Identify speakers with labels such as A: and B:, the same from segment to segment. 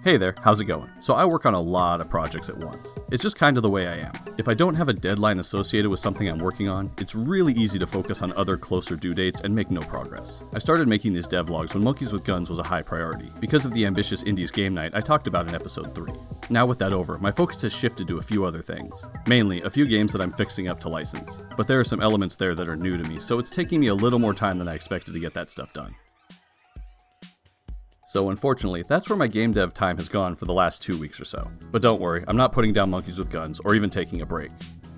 A: Hey there, how's it going? So I work on a lot of projects at once. It's just kind of the way I am. If I don't have a deadline associated with something I'm working on, it's really easy to focus on other closer due dates and make no progress. I started making these devlogs when Monkeys with Guns was a high priority, because of the ambitious Indies game night I talked about in episode 3. Now with that over, my focus has shifted to a few other things. Mainly, a few games that I'm fixing up to license. But there are some elements there that are new to me, so it's taking me a little more time than I expected to get that stuff done. So unfortunately, that's where my game dev time has gone for the last 2 weeks or so. But don't worry, I'm not putting down Monkeys with Guns or even taking a break.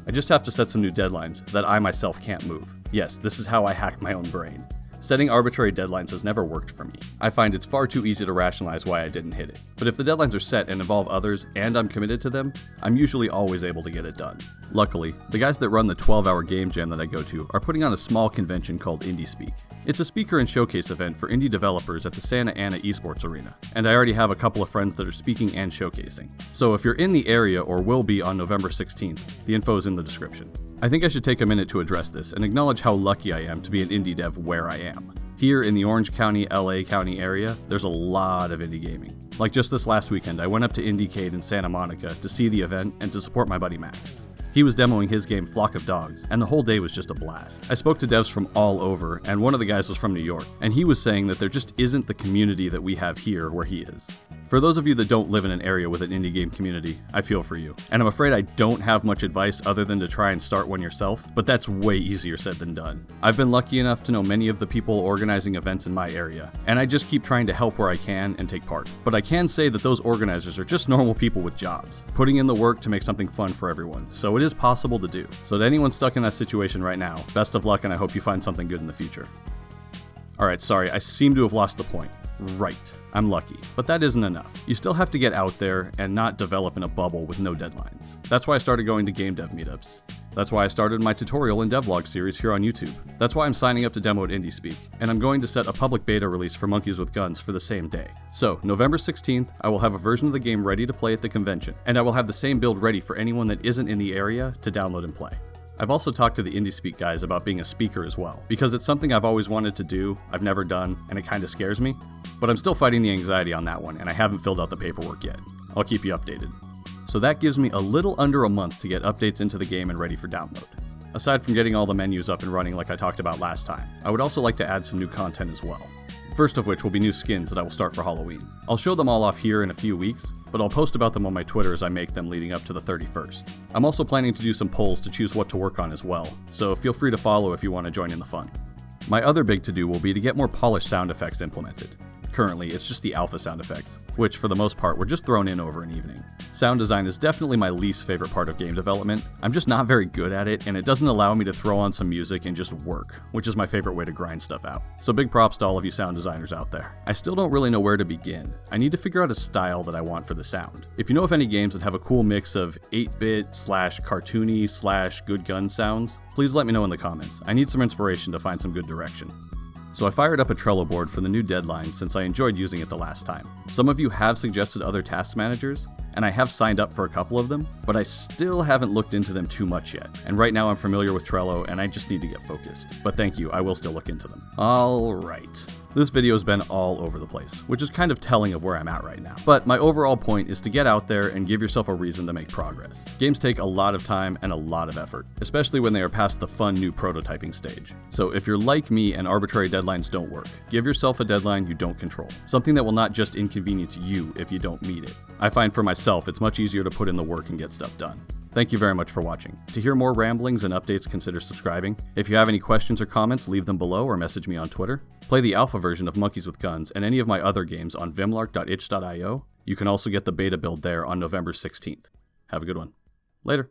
A: I just have to set some new deadlines that I myself can't move. Yes, this is how I hack my own brain. Setting arbitrary deadlines has never worked for me. I find it's far too easy to rationalize why I didn't hit it. But if the deadlines are set and involve others and I'm committed to them, I'm usually always able to get it done. Luckily, the guys that run the 12-hour game jam that I go to are putting on a small convention called Indy Speak. It's a speaker and showcase event for indie developers at the Santa Ana Esports Arena, and I already have a couple of friends that are speaking and showcasing. So if you're in the area or will be on November 16th, the info is in the description. I think I should take a minute to address this and acknowledge how lucky I am to be an indie dev where I am. Here in the Orange County, LA County area, there's a lot of indie gaming. Like just this last weekend, I went up to Indiecade in Santa Monica to see the event and to support my buddy Max. He was demoing his game Flock of Dogs, and the whole day was just a blast. I spoke to devs from all over, and one of the guys was from New York, and he was saying that there just isn't the community that we have here where he is. For those of you that don't live in an area with an indie game community, I feel for you. And I'm afraid I don't have much advice other than to try and start one yourself, but that's way easier said than done. I've been lucky enough to know many of the people organizing events in my area, and I just keep trying to help where I can and take part. But I can say that those organizers are just normal people with jobs, putting in the work to make something fun for everyone, so it is possible to do. So to anyone stuck in that situation right now, best of luck and I hope you find something good in the future. Alright, sorry, I seem to have lost the point. Right, I'm lucky, but that isn't enough. You still have to get out there and not develop in a bubble with no deadlines. That's why I started going to game dev meetups. That's why I started my tutorial and devlog series here on YouTube. That's why I'm signing up to demo at Indy Speak, and I'm going to set a public beta release for Monkeys with Guns for the same day. So, November 16th, I will have a version of the game ready to play at the convention, and I will have the same build ready for anyone that isn't in the area to download and play. I've also talked to the Indy Speak guys about being a speaker as well, because it's something I've always wanted to do, I've never done, and it kinda scares me. But I'm still fighting the anxiety on that one, and I haven't filled out the paperwork yet. I'll keep you updated. So that gives me a little under a month to get updates into the game and ready for download. Aside from getting all the menus up and running like I talked about last time, I would also like to add some new content as well. First of which will be new skins that I will start for Halloween. I'll show them all off here in a few weeks, but I'll post about them on my Twitter as I make them leading up to the 31st. I'm also planning to do some polls to choose what to work on as well, so feel free to follow if you want to join in the fun. My other big to-do will be to get more polished sound effects implemented. Currently, it's just the alpha sound effects, which for the most part were just thrown in over an evening. Sound design is definitely my least favorite part of game development. I'm just not very good at it, and it doesn't allow me to throw on some music and just work, which is my favorite way to grind stuff out. So big props to all of you sound designers out there. I still don't really know where to begin. I need to figure out a style that I want for the sound. If you know of any games that have a cool mix of 8-bit / cartoony / good gun sounds, please let me know in the comments. I need some inspiration to find some good direction. So I fired up a Trello board for the new deadline since I enjoyed using it the last time. Some of you have suggested other task managers, and I have signed up for a couple of them, but I still haven't looked into them too much yet. And right now I'm familiar with Trello and I just need to get focused. But thank you, I will still look into them. Alright. This video has been all over the place, which is kind of telling of where I'm at right now. But my overall point is to get out there and give yourself a reason to make progress. Games take a lot of time and a lot of effort, especially when they are past the fun new prototyping stage. So if you're like me and arbitrary deadlines don't work, give yourself a deadline you don't control. Something that will not just inconvenience you if you don't meet it. I find for myself it's much easier to put in the work and get stuff done. Thank you very much for watching. To hear more ramblings and updates, consider subscribing. If you have any questions or comments, leave them below or message me on Twitter. Play the alpha version of Monkeys with Guns and any of my other games on vimlark.itch.io. You can also get the beta build there on November 16th. Have a good one. Later.